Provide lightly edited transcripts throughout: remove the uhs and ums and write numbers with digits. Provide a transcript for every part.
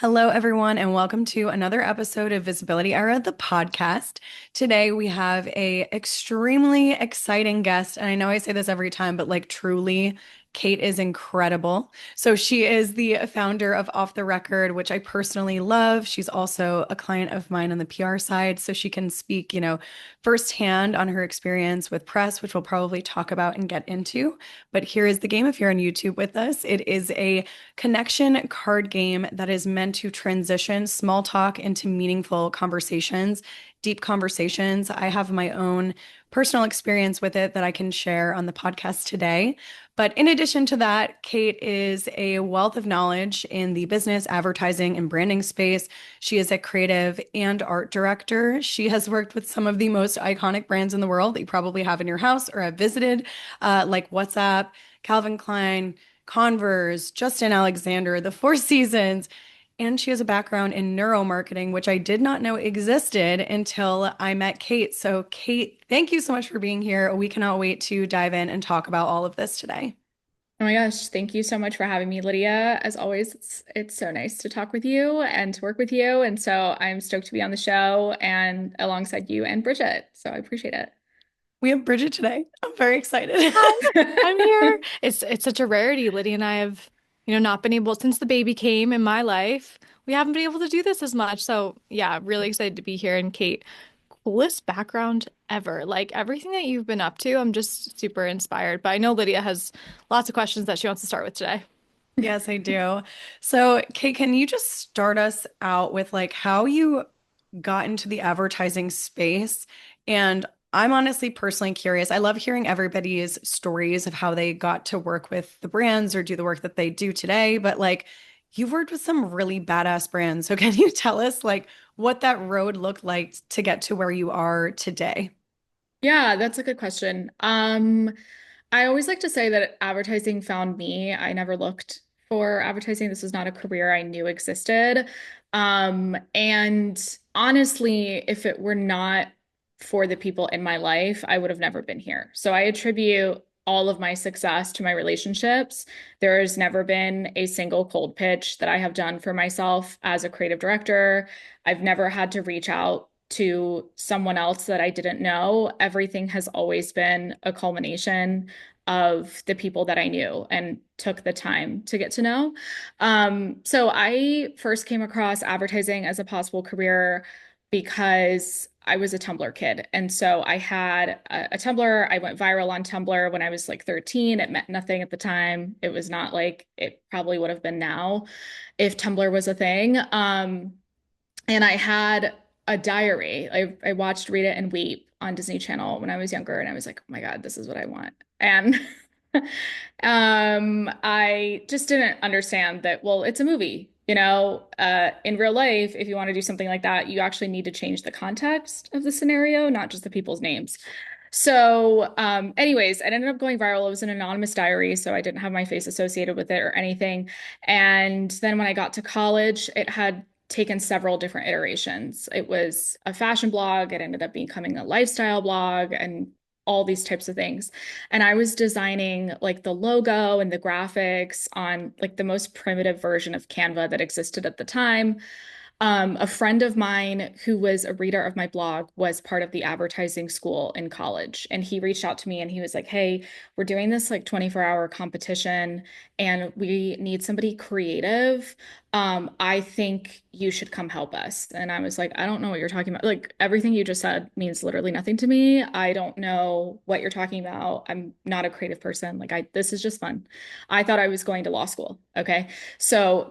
Hello, everyone, and welcome to another episode of Visibility Era, the podcast. Today, we have a extremely exciting guest, and I know I say this every time, but like truly, Kate is incredible. So she is the founder of Off the Record, which I personally love. She's also a client of mine on the PR side, so she can speak, firsthand on her experience with press, which we'll probably talk about and get into. But here is the game if you're on YouTube with us. It is a connection card game that is meant to transition small talk into meaningful conversations, deep conversations. I have my own personal experience with it that I can share on the podcast today. But in addition to that, Kate is a wealth of knowledge in the business, advertising, and branding space. She is a creative and art director. She has worked with some of the most iconic brands in the world that you probably have in your house or have visited, like WhatsApp, Calvin Klein, Converse, Justin Alexander, the Four Seasons, and she has a background in neuromarketing, which I did not know existed until I met Kate. So, Kate, thank you so much for being here. We cannot wait to dive in and talk about all of this today. Oh my gosh, thank you so much for having me, Lydia. As always, it's so nice to talk with you and to work with you. And so I'm stoked to be on the show and alongside you and Bridget. So I appreciate it. We have Bridget today. I'm very excited. Hi, I'm here. It's such a rarity. Lydia and I have, not been able since the baby came in my life. We haven't been able to do this as much. So yeah, really excited to be here. And Kate, coolest background ever. Like everything that you've been up to, I'm just super inspired. But I know Lydia has lots of questions that she wants to start with today. Yes, I do. So, Kate, can you just start us out with like how you got into the advertising space? And I'm honestly personally curious. I love hearing everybody's stories of how they got to work with the brands or do the work that they do today. But like, you've worked with some really badass brands. So, can you tell us like what that road looked like to get to where you are today? Yeah, that's a good question. I always like to say that advertising found me. I never looked for advertising. This was not a career I knew existed. And honestly, if it were not for the people in my life, I would have never been here. So I attribute all of my success to my relationships. There has never been a single cold pitch that I have done for myself as a creative director. I've never had to reach out to someone else that I didn't know. Everything has always been a culmination of the people that I knew and took the time to get to know. So I first came across advertising as a possible career because I was a Tumblr kid. And so I had a Tumblr. I went viral on Tumblr when I was like 13. It meant nothing at the time. It was not like it probably would have been now if Tumblr was a thing. And I had a diary. I watched Read It and Weep on Disney Channel when I was younger, and I was like, oh my God, this is what I want. And I just didn't understand that, well, it's a movie. In real life, if you want to do something like that, you actually need to change the context of the scenario, not just the people's names. So, anyways, it ended up going viral. It was an anonymous diary, so I didn't have my face associated with it or anything. And then when I got to college, it had taken several different iterations. It was a fashion blog, it ended up becoming a lifestyle blog, and all these types of things. And I was designing like the logo and the graphics on like the most primitive version of Canva that existed at the time. A friend of mine who was a reader of my blog was part of the advertising school in college. And he reached out to me and he was like, hey, we're doing this like 24-hour competition and we need somebody creative. I think you should come help us. And I was like, I don't know what you're talking about. Like everything you just said means literally nothing to me. I don't know what you're talking about. I'm not a creative person. This is just fun. I thought I was going to law school. Okay. So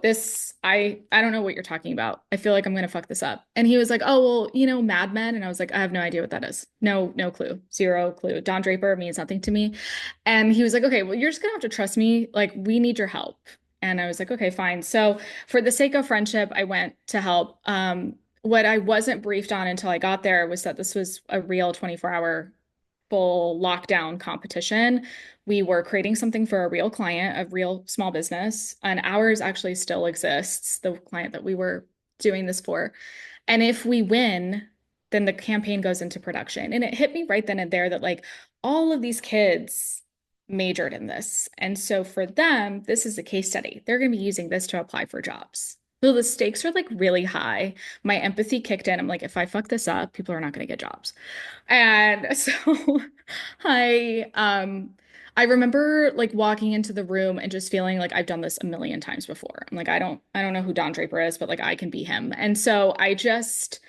I don't know what you're talking about. I feel like I'm gonna fuck this up. And he was like, oh, well, Mad Men. And I was like, I have no idea what that is. No, no clue. Zero clue. Don Draper means nothing to me. And he was like, okay, well, you're just gonna have to trust me. Like, we need your help. And I was like, okay, fine. So for the sake of friendship, I went to help. What I wasn't briefed on until I got there was that this was a real 24-hour full lockdown competition. We were creating something for a real client, a real small business, and ours actually still exists, the client that we were doing this for. And if we win, then the campaign goes into production. And it hit me right then and there that like all of these kids majored in this. And so for them, this is a case study. They're going to be using this to apply for jobs. So the stakes are like really high. My empathy kicked in. I'm like, if I fuck this up, people are not going to get jobs. And so I um I remember like walking into the room and just feeling like I've done this a million times before. I'm like, I don't know who Don Draper is, but like I can be him. And so I just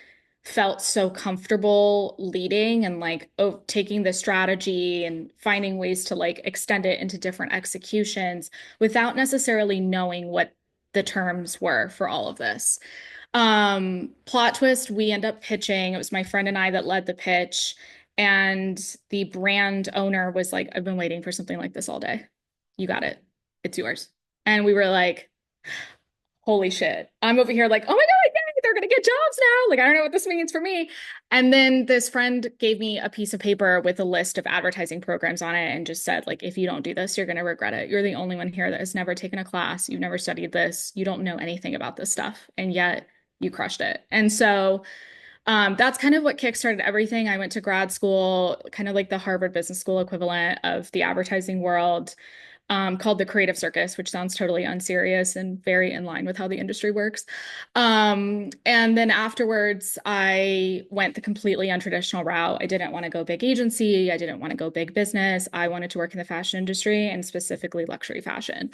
felt so comfortable leading and like taking the strategy and finding ways to like extend it into different executions without necessarily knowing what the terms were for all of this. Plot twist, we end up pitching. It was my friend and I that led the pitch. And the brand owner was like, I've been waiting for something like this all day. You got it. It's yours. And we were like, holy shit. I'm over here like, oh my God, yay, they're gonna get jobs now. Like, I don't know what this means for me. And then this friend gave me a piece of paper with a list of advertising programs on it and just said, like, if you don't do this, you're gonna regret it. You're the only one here that has never taken a class. You've never studied this. You don't know anything about this stuff. And yet you crushed it. And so that's kind of what kickstarted everything. I went to grad school, kind of like the Harvard Business School equivalent of the advertising world, called the Creative Circus, which sounds totally unserious and very in line with how the industry works. And then afterwards, I went the completely untraditional route. I didn't want to go big agency. I didn't want to go big business. I wanted to work in the fashion industry and specifically luxury fashion.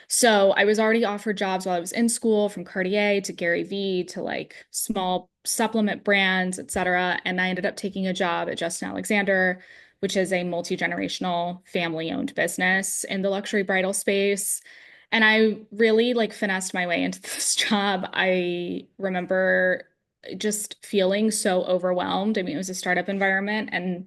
So I was already offered jobs while I was in school, from Cartier to Gary V to like small supplement brands, et cetera. And I ended up taking a job at Justin Alexander, which is a multi-generational family-owned business in the luxury bridal space. And I really like finessed my way into this job. I remember just feeling so overwhelmed. I mean, it was a startup environment, and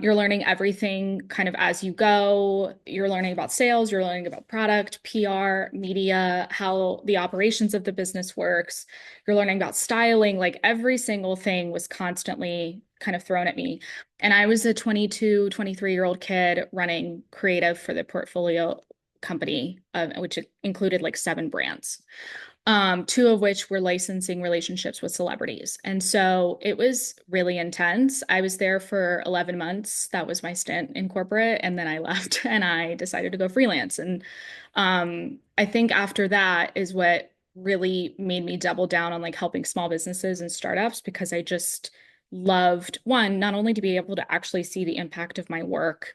you're learning everything kind of as you go. You're learning about sales, you're learning about product, PR, media, how the operations of the business works. You're learning about styling. Like every single thing was constantly kind of thrown at me. And I was a 22, 23-year-old kid running creative for the portfolio company, which included like 7 brands, two of which were licensing relationships with celebrities. And so it was really intense. I was there for 11 months. That was my stint in corporate. And then I left and I decided to go freelance. And I think after that is what really made me double down on like helping small businesses and startups, because I just loved, one, not only to be able to actually see the impact of my work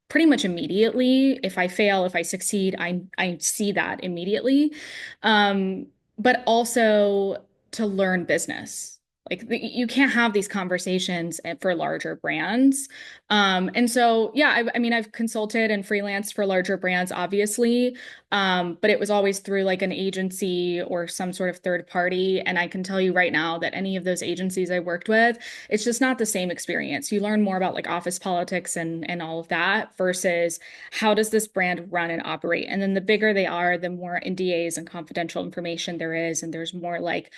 pretty much immediately. If I fail, if I succeed, I see that immediately. But also to learn business. Like you can't have these conversations for larger brands. And so, yeah, I mean, I've consulted and freelanced for larger brands, obviously, but it was always through like an agency or some sort of third party. And I can tell you right now that any of those agencies I worked with, it's just not the same experience. You learn more about like office politics and all of that versus how does this brand run and operate. And then the bigger they are, the more NDAs and confidential information there is, and there's more like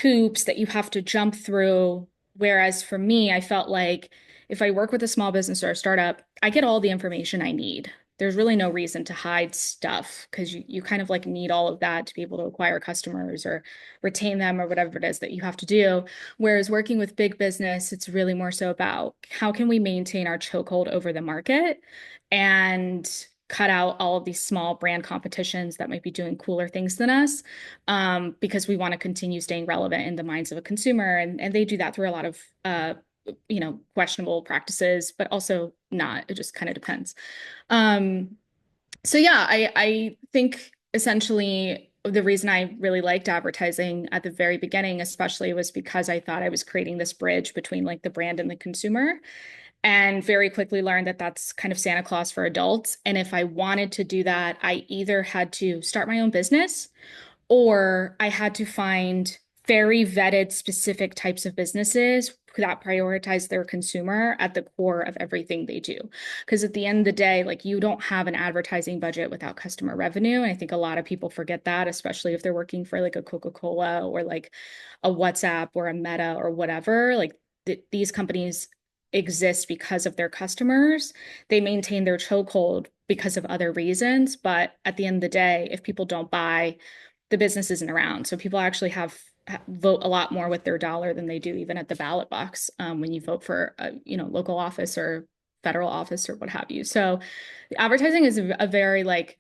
hoops that you have to jump through. Whereas for me, I felt like if I work with a small business or a startup, I get all the information I need. There's really no reason to hide stuff, because you kind of like need all of that to be able to acquire customers or retain them or whatever it is that you have to do. Whereas working with big business, it's really more so about how can we maintain our chokehold over the market and cut out all of these small brand competitions that might be doing cooler things than us, because we want to continue staying relevant in the minds of a consumer. And they do that through a lot of, questionable practices, but also not. It just kind of depends. Um, so yeah, I think essentially the reason I really liked advertising at the very beginning, especially, was because I thought I was creating this bridge between like the brand and the consumer, and very quickly learned that that's kind of Santa Claus for adults. And if I wanted to do that, I either had to start my own business or I had to find very vetted, specific types of businesses that prioritize their consumer at the core of everything they do. Because at the end of the day, like you don't have an advertising budget without customer revenue. And I think a lot of people forget that, especially if they're working for like a Coca-Cola or like a WhatsApp or a Meta or whatever. Like these companies exist because of their customers. They maintain their chokehold because of other reasons. But at the end of the day, if people don't buy, the business isn't around. So people actually vote a lot more with their dollar than they do even at the ballot box, when you vote for a local office or federal office or what have you. So advertising is a very like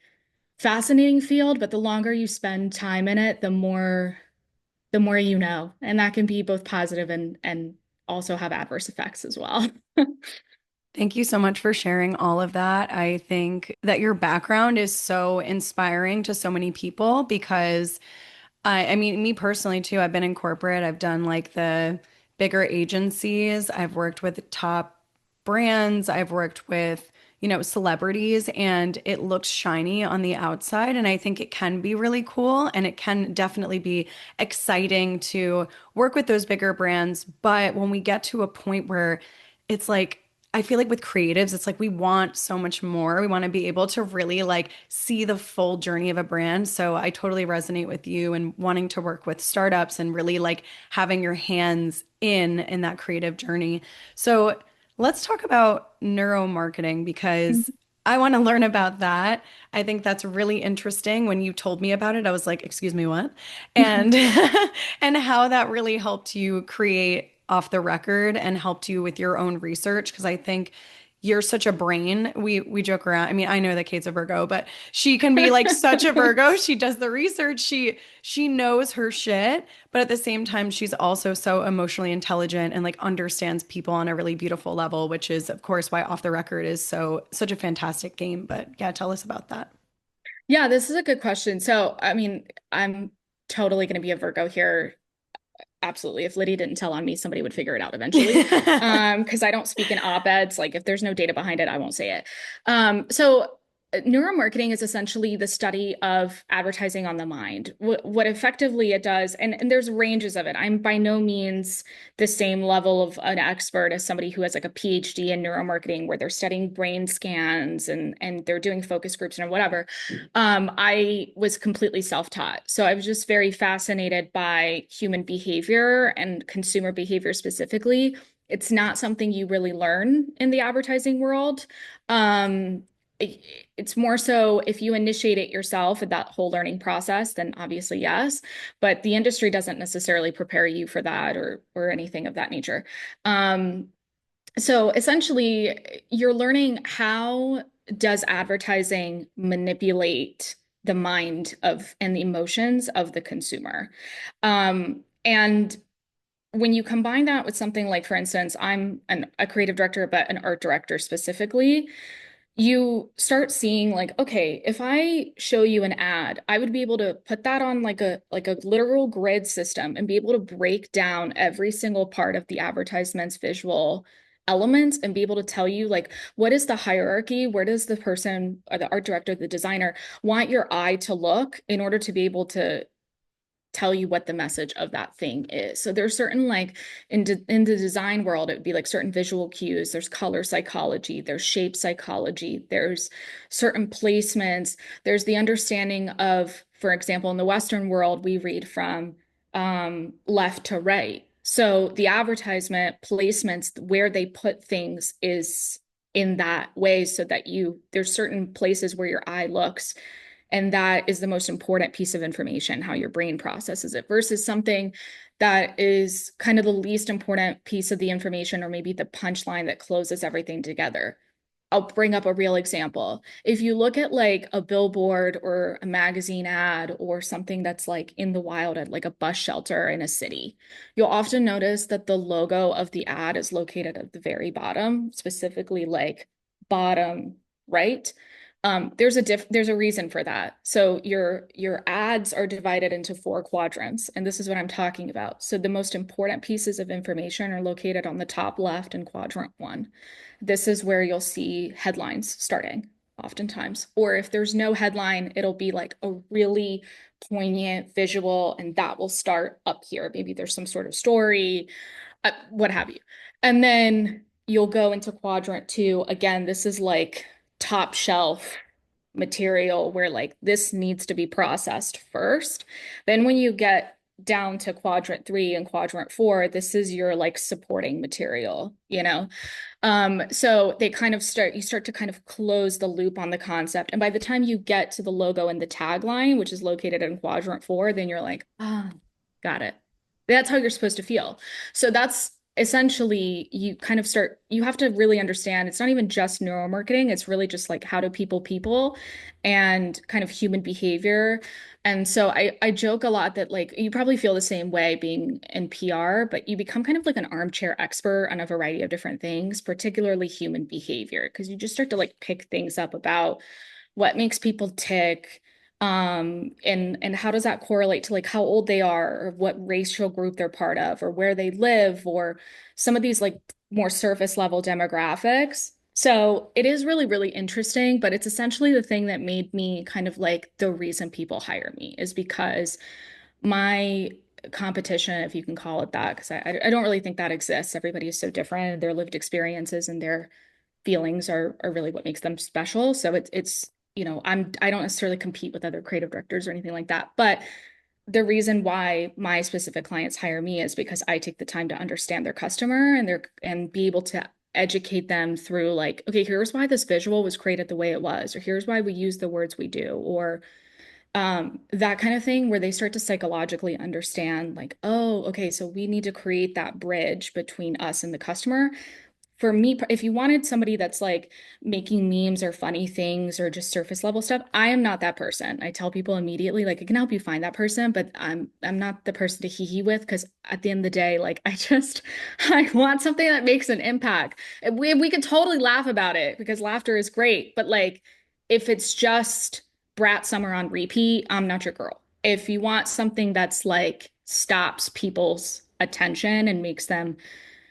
fascinating field, but the longer you spend time in it, the more you know. And that can be both positive and also have adverse effects as well. Thank you so much for sharing all of that. I think that your background is so inspiring to so many people because I mean, me personally too, I've been in corporate. I've done like the bigger agencies. I've worked with top brands. I've worked with, celebrities, and it looks shiny on the outside. And I think it can be really cool and it can definitely be exciting to work with those bigger brands. But when we get to a point where it's like, I feel like with creatives, it's like we want so much more. We want to be able to really like see the full journey of a brand. So I totally resonate with you and wanting to work with startups and really like having your hands in that creative journey. So let's talk about neuromarketing because I want to learn about that. I think that's really interesting. When you told me about it, I was like, "Excuse me, what?" And and how that really helped you create off the record and helped you with your own research because I think you're such a brain. We joke around. I mean, I know that Kate's a Virgo, but she can be like such a Virgo. She does the research. She knows her shit, but at the same time she's also so emotionally intelligent and like understands people on a really beautiful level, which is of course why off the record is such a fantastic game. But yeah, tell us about that. Yeah, this is a good question. So, I mean, I'm totally going to be a Virgo here. Absolutely. If Lydia didn't tell on me, somebody would figure it out eventually. Because I don't speak in op-eds. Like if there's no data behind it, I won't say it. So neuromarketing is essentially the study of advertising on the mind. What effectively it does, and there's ranges of it. I'm by no means the same level of an expert as somebody who has like a PhD in neuromarketing, where they're studying brain scans and they're doing focus groups and whatever. I was completely self-taught. So I was just very fascinated by human behavior and consumer behavior specifically. It's not something you really learn in the advertising world. Um, it's more so if you initiate it yourself at that whole learning process, then obviously yes, but the industry doesn't necessarily prepare you for that or anything of that nature. So essentially, you're learning how does advertising manipulate the mind of and the emotions of the consumer. And when you combine that with something like, for instance, a creative director, but an art director specifically, you start seeing like, okay, if I show you an ad, I would be able to put that on like a literal grid system and be able to break down every single part of the advertisement's visual elements and be able to tell you like what is the hierarchy, where does the person or the art director, the designer want your eye to look in order to be able to tell you what the message of that thing is. So there's certain like in the design world, it would be like certain visual cues. There's color psychology, there's shape psychology, there's certain placements, there's the understanding of, for example, in the Western world, we read from left to right. So the advertisement placements where they put things is in that way so that there's certain places where your eye looks and that is the most important piece of information, how your brain processes it, versus something that is kind of the least important piece of the information, or maybe the punchline that closes everything together. I'll bring up a real example. If you look at like a billboard or a magazine ad or something that's like in the wild at like a bus shelter in a city, you'll often notice that the logo of the ad is located at the very bottom, specifically like bottom right. There's a reason for that. So your ads are divided into four quadrants, and this is what I'm talking about. So the most important pieces of information are located on the top left in quadrant one. This is where you'll see headlines starting oftentimes. Or if there's no headline, it'll be like a really poignant visual, and that will start up here. Maybe there's some sort of story, what have you. And then you'll go into quadrant two. Again, this is like top shelf material where like this needs to be processed first. Then when you get down to quadrant three and quadrant four, this is your like supporting material, you know? So they kind of you start to kind of close the loop on the concept. And by the time you get to the logo and the tagline, which is located in quadrant four, then you're like, ah, got it. That's how you're supposed to feel. So that's essentially you kind of start, you have to really understand it's not even just neuromarketing, it's really just like how do people and kind of human behavior. And so I joke a lot that like you probably feel the same way being in PR, but you become kind of like an armchair expert on a variety of different things, particularly human behavior, because you just start to like pick things up about what makes people tick, and how does that correlate to like how old they are or what racial group they're part of or where they live or some of these like more surface level demographics. So it is really, really interesting, but it's essentially the thing that made me kind of like the reason people hire me is because my competition, if you can call it that, because I don't really think that exists. Everybody is so different. Their lived experiences and their feelings are really what makes them special. So it's I don't necessarily compete with other creative directors or anything like that. But the reason why my specific clients hire me is because I take the time to understand their customer and be able to educate them through like, okay, here's why this visual was created the way it was, or here's why we use the words we do, or that kind of thing where they start to psychologically understand like, oh, okay, so we need to create that bridge between us and the customer. For me, if you wanted somebody that's like making memes or funny things or just surface level stuff, I am not that person. I tell people immediately, like, I can help you find that person, but I'm not the person to hee hee with because at the end of the day, like, I want something that makes an impact. We could totally laugh about it because laughter is great, but like, if it's just Brat Summer on repeat, I'm not your girl. If you want something that's like stops people's attention and makes them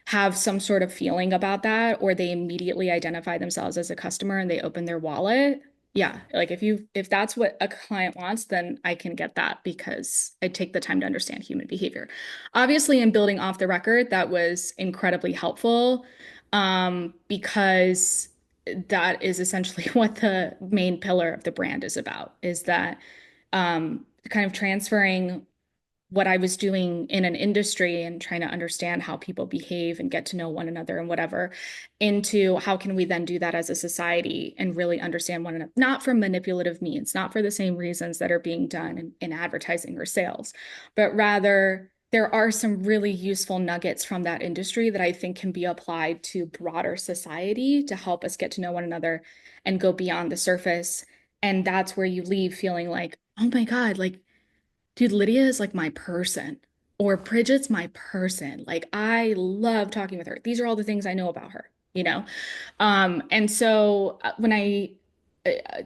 have some sort of feeling about that, or they immediately identify themselves as a customer and they open their wallet. Yeah, like if that's what a client wants, then I can get that because I take the time to understand human behavior. Obviously, in building off the record, that was incredibly helpful, because that is essentially what the main pillar of the brand is about, is that kind of transferring what I was doing in an industry and trying to understand how people behave and get to know one another and whatever, into how can we then do that as a society and really understand one another, not for manipulative means, not for the same reasons that are being done in advertising or sales, but rather there are some really useful nuggets from that industry that I think can be applied to broader society to help us get to know one another and go beyond the surface. And that's where you leave feeling like, oh my God, like dude, Lydia is like my person, or Bridget's my person. Like, I love talking with her. These are all the things I know about her, you know? And so when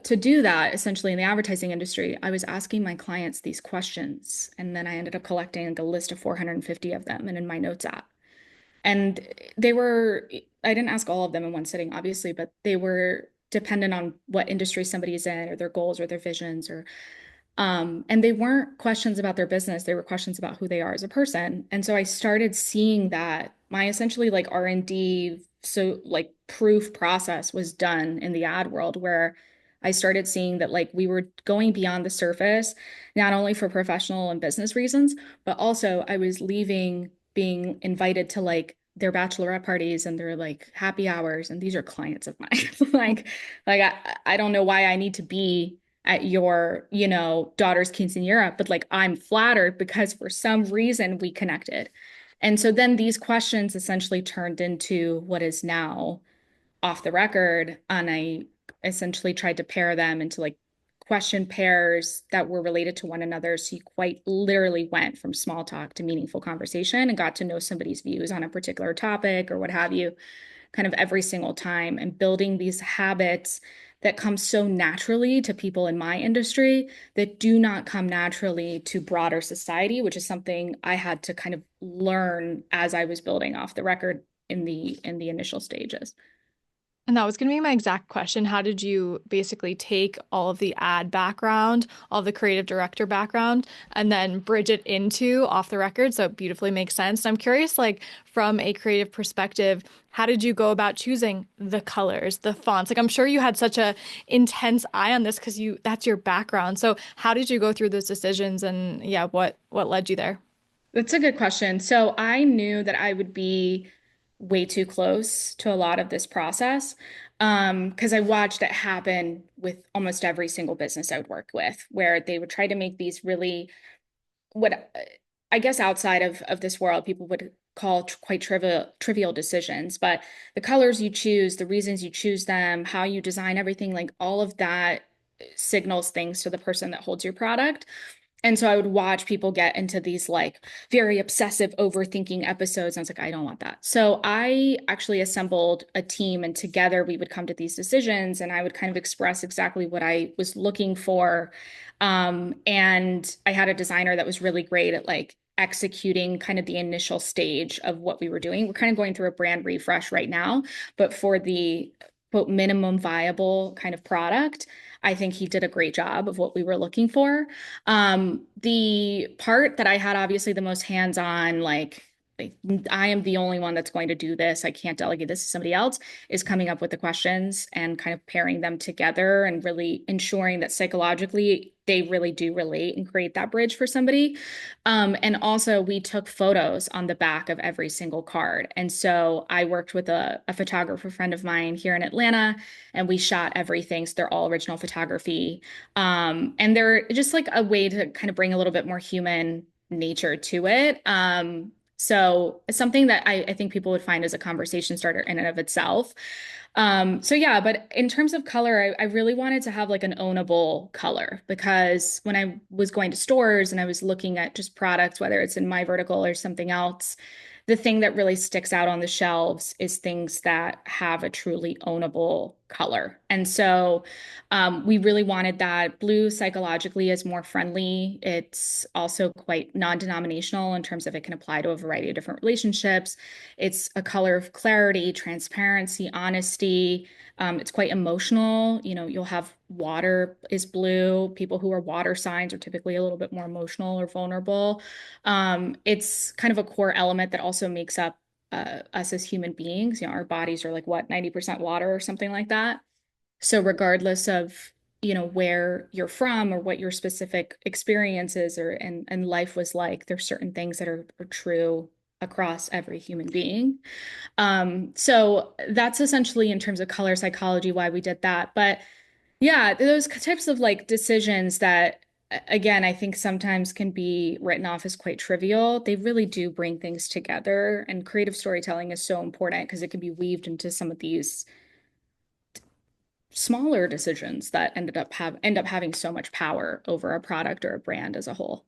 to do that, essentially in the advertising industry, I was asking my clients these questions. And then I ended up collecting a list of 450 of them and in my notes app. And they were, I didn't ask all of them in one sitting, obviously, but they were dependent on what industry somebody's in or their goals or their visions or and they weren't questions about their business, they were questions about who they are as a person. And so I started seeing that my essentially like R&D, so like proof process was done in the ad world where I started seeing that like we were going beyond the surface, not only for professional and business reasons, but also I was leaving being invited to like their bachelorette parties and their like happy hours. And these are clients of mine. I don't know why I need to be at your, daughter's quinceañera, but like I'm flattered because for some reason we connected. And so then these questions essentially turned into what is now off the record. And I essentially tried to pair them into like question pairs that were related to one another. So you quite literally went from small talk to meaningful conversation and got to know somebody's views on a particular topic or what have you, kind of every single time, and building these habits that come so naturally to people in my industry that do not come naturally to broader society, which is something I had to kind of learn as I was building off the record in the initial stages. And that was going to be my exact question. How did you basically take all of the ad background, all the creative director background, and then bridge it into off the record? So it beautifully makes sense. I'm curious, like from a creative perspective, how did you go about choosing the colors, the fonts? Like I'm sure you had such a intense eye on this because that's your background. So how did you go through those decisions and yeah, what led you there? That's a good question. So I knew that I would be way too close to a lot of this process, because I watched it happen with almost every single business I would work with, where they would try to make these really what I guess outside of this world, people would call quite trivial decisions, but the colors you choose, the reasons you choose them, how you design everything, like all of that signals things to the person that holds your product. And so I would watch people get into these like very obsessive overthinking episodes. And I was like, I don't want that. So I actually assembled a team, and together we would come to these decisions, and I would kind of express exactly what I was looking for. And I had a designer that was really great at like executing kind of the initial stage of what we were doing. We're kind of going through a brand refresh right now, but for the quote minimum viable kind of product, I think he did a great job of what we were looking for. The part that I had obviously the most hands-on, like I am the only one that's going to do this. I can't delegate this to somebody else, is coming up with the questions and kind of pairing them together and really ensuring that psychologically they really do relate and create that bridge for somebody. And also, we took photos on the back of every single card. And so I worked with a photographer friend of mine here in Atlanta, and we shot everything. So they're all original photography. And they're just like a way to kind of bring a little bit more human nature to it. So it's something that I think people would find as a conversation starter in and of itself. So yeah, but in terms of color, I really wanted to have like an ownable color, because when I was going to stores and I was looking at just products, whether it's in my vertical or something else, the thing that really sticks out on the shelves is things that have a truly ownable color. And so we really wanted that. Blue psychologically is more friendly. It's also quite non-denominational in terms of it can apply to a variety of different relationships. It's a color of clarity, transparency, honesty. It's quite emotional. You know, you'll have water is blue. People who are water signs are typically a little bit more emotional or vulnerable. It's kind of a core element that also makes up us as human beings. You know, our bodies are like what, 90% water or something like that. So regardless of, you know, where you're from or what your specific experiences or and life was like, there's certain things that are true across every human being. So that's essentially in terms of color psychology why we did that. But yeah, those types of like decisions that again, I think sometimes can be written off as quite trivial. They really do bring things together, and creative storytelling is so important because it can be weaved into some of these smaller decisions that end up having so much power over a product or a brand as a whole.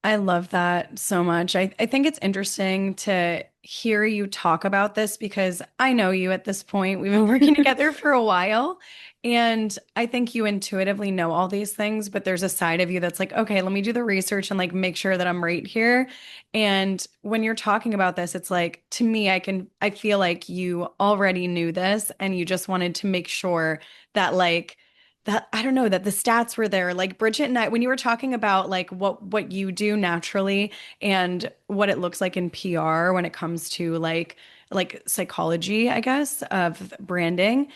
I love that so much. I think it's interesting to hear you talk about this because I know you at this point. We've been working together for a while. And I think you intuitively know all these things, but there's a side of you that's like, okay, let me do the research and like make sure that I'm right here. And when you're talking about this, it's like, to me, I feel like you already knew this and you just wanted to make sure that like, that I don't know that the stats were there. Like Bridget and I, when you were talking about like what you do naturally and what it looks like in PR when it comes to like psychology, I guess, of branding,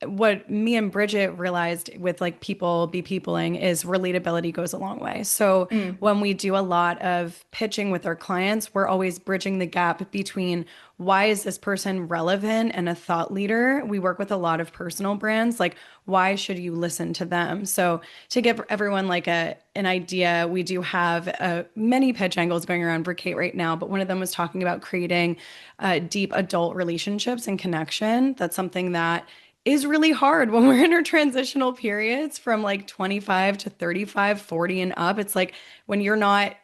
what me and Bridget realized with like people be peopling is relatability goes a long way. So Mm, when we do a lot of pitching with our clients, we're always bridging the gap between why is this person relevant and a thought leader. We work with a lot of personal brands, like why should you listen to them? So to give everyone like an idea, we do have many pitch angles going around for Kate right now, but one of them was talking about creating deep adult relationships and connection. That's something that is really hard when we're in our transitional periods from like 25 to 35, 40 and up. It's like when you're not,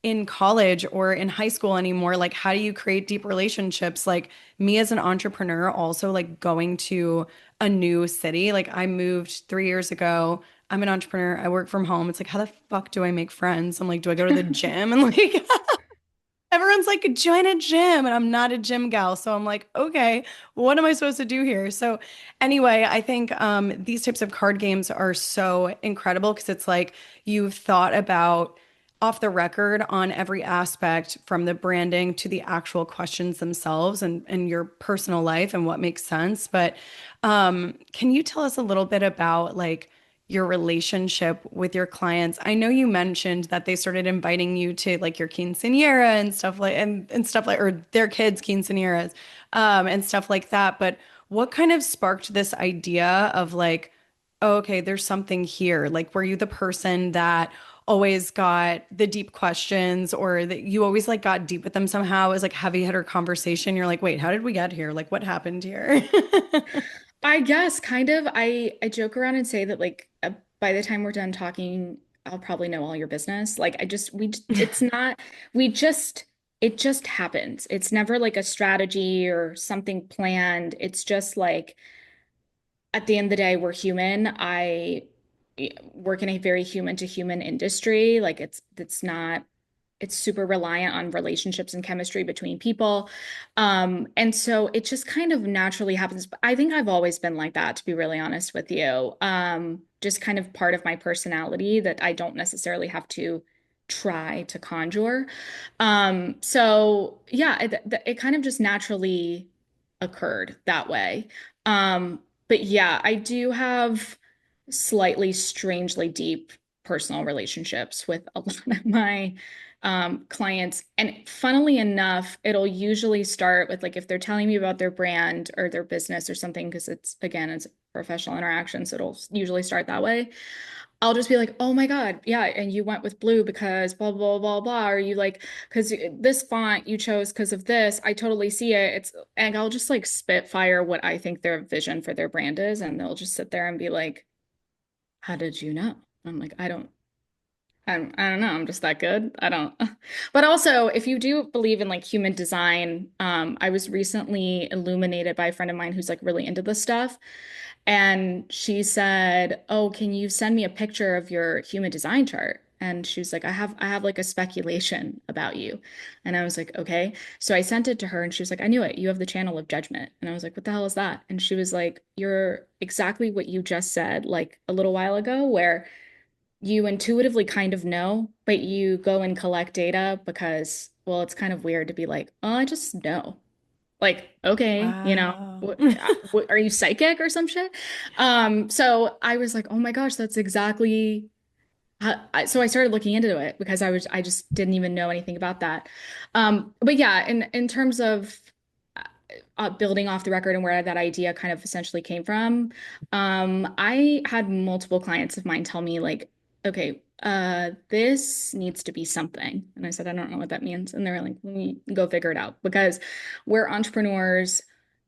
in college or in high school anymore, like how do you create deep relationships? Like me as an entrepreneur, also like going to a new city, like I moved 3 years ago. I'm an entrepreneur. I work from home. It's like, how the fuck do I make friends? I'm like, do I go to the gym and like everyone's like, join a gym, and I'm not a gym gal. So I'm like, okay, what am I supposed to do here? So anyway, I think these types of card games are so incredible because it's like you've thought about off the record on every aspect from the branding to the actual questions themselves and your personal life and what makes sense. But can you tell us a little bit about like your relationship with your clients? I know you mentioned that they started inviting you to like your quinceañera and stuff like and stuff like or their kids' quinceañeras and stuff like that. But what kind of sparked this idea of like, oh, okay, there's something here? Like, were you the person that always got the deep questions or that you always like got deep with them somehow. It was like heavy hitter conversation. You're like, wait, how did we get here? Like, what happened here? I guess kind of. I joke around and say that like by the time we're done talking, I'll probably know all your business. Like I just it's not we just it just happens. It's never like a strategy or something planned. It's just like at the end of the day, we're human. I work in a very human to human industry. Like it's not it's super reliant on relationships and chemistry between people. And so it just kind of naturally happens. But I think I've always been like that, to be really honest with you. Just kind of part of my personality that I don't necessarily have to try to conjure. So yeah, it kind of just naturally occurred that way. But yeah, I do have slightly strangely deep personal relationships with a lot of my clients. And funnily enough, it'll usually start with like if they're telling me about their brand or their business or something, because it's again, it's professional interaction. So it'll usually start that way. I'll just be like, oh my God, yeah, and you went with blue because blah, blah, blah, blah. Or you like, because this font you chose because of this. I totally see it. And I'll just like spitfire what I think their vision for their brand is. And they'll just sit there and be like, how did you know? I'm like, I don't know. I'm just that good. I don't. But also, if you do believe in like human design, I was recently illuminated by a friend of mine who's like really into this stuff. And she said, "Oh, can you send me a picture of your human design chart?" And she was like, I have like a speculation about you." And I was like, "Okay." So I sent it to her and she was like, "I knew it. You have the channel of judgment." And I was like, "What the hell is that?" And she was like, "You're exactly what you just said like a little while ago, where you intuitively kind of know, but you go and collect data because, well, it's kind of weird to be like, oh, I just know. Like, okay, Wow. are you psychic or some shit? So I was like, oh my gosh, that's exactly so I started looking into it because I just didn't even know anything about that. But yeah, in terms of building off the record and where that idea kind of essentially came from, I had multiple clients of mine tell me like, okay, this needs to be something. And I said, I don't know what that means. And they're like, we go figure it out because we're entrepreneurs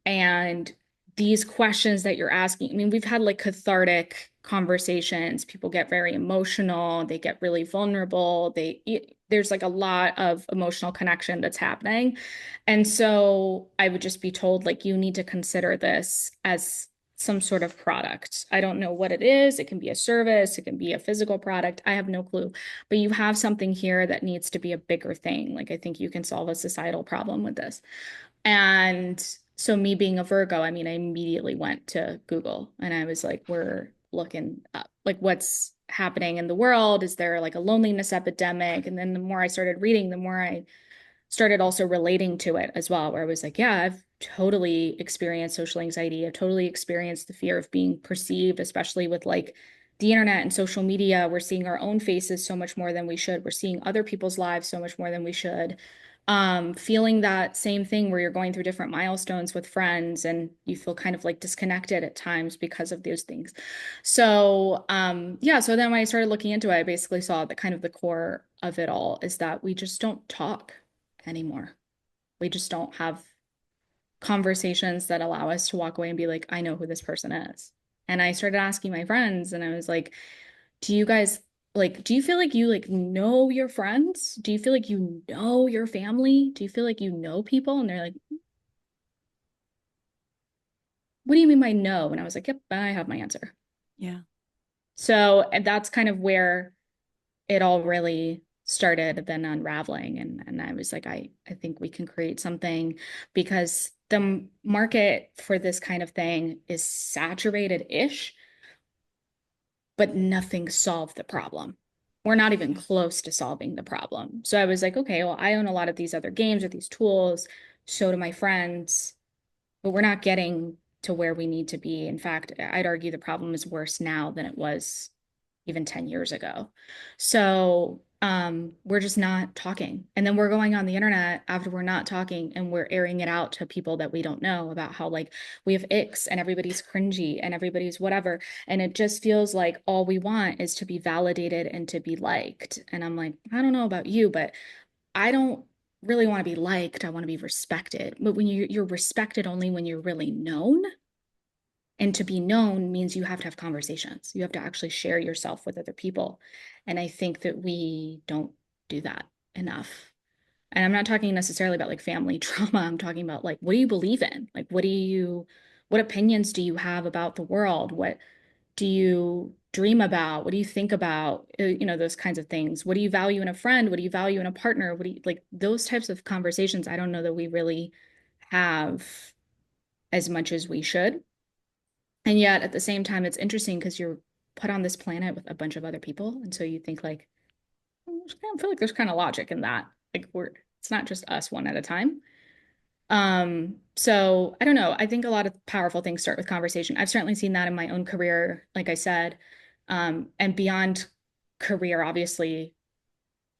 and these questions that you're asking, I mean, we've had like cathartic conversations. People get very emotional, they get really vulnerable. There's like a lot of emotional connection that's happening. And so I would just be told, like, you need to consider this as some sort of product. I don't know what it is. It can be a service, it can be a physical product. I have no clue. But you have something here that needs to be a bigger thing. Like, I think you can solve a societal problem with this. And so, me being a Virgo, I mean, I immediately went to Google and I was like, we're looking up, like, what's happening in the world? Is there like a loneliness epidemic? And then the more I started reading, the more I started also relating to it as well, where I was like, yeah, I've totally experienced social anxiety. I've totally experienced the fear of being perceived, especially with like the internet and social media. We're seeing our own faces so much more than we should. We're seeing other people's lives so much more than we should. Feeling that same thing where you're going through different milestones with friends and you feel kind of like disconnected at times because of those things. So, yeah, so then when I started looking into it, I basically saw that kind of the core of it all is that we just don't talk anymore. We just don't have conversations that allow us to walk away and be like, I know who this person is. And I started asking my friends, and I was like, do you guys like, do you feel like you like know your friends? Do you feel like you know your family? Do you feel like you know people? And they're like, what do you mean by no? And I was like, yep, I have my answer. Yeah. So, and that's kind of where it all really started then unraveling. And I was like, I think we can create something because the market for this kind of thing is saturated-ish, but nothing solved the problem. We're not even Yeah. close to solving the problem. So I was like, okay, well, I own a lot of these other games or these tools. So do my friends, but we're not getting to where we need to be. In fact, I'd argue the problem is worse now than it was even 10 years ago. So we're just not talking. And then we're going on the internet after we're not talking and we're airing it out to people that we don't know about how like we have icks and everybody's cringy and everybody's whatever. And it just feels like all we want is to be validated and to be liked. And I'm like, I don't know about you, but I don't really want to be liked. I want to be respected. But when you're respected only when you're really known. And to be known means you have to have conversations. You have to actually share yourself with other people. And I think that we don't do that enough. And I'm not talking necessarily about like family trauma. I'm talking about like, what do you believe in? Like, what opinions do you have about the world? What do you dream about? What do you think about? Those kinds of things. What do you value in a friend? What do you value in a partner? What do you like those types of conversations? I don't know that we really have as much as we should. And yet at the same time, it's interesting because you're put on this planet with a bunch of other people. And so you think like, I feel like there's kind of logic in that. Like it's not just us one at a time. So I don't know. I think a lot of powerful things start with conversation. I've certainly seen that in my own career, like I said. And beyond career, obviously,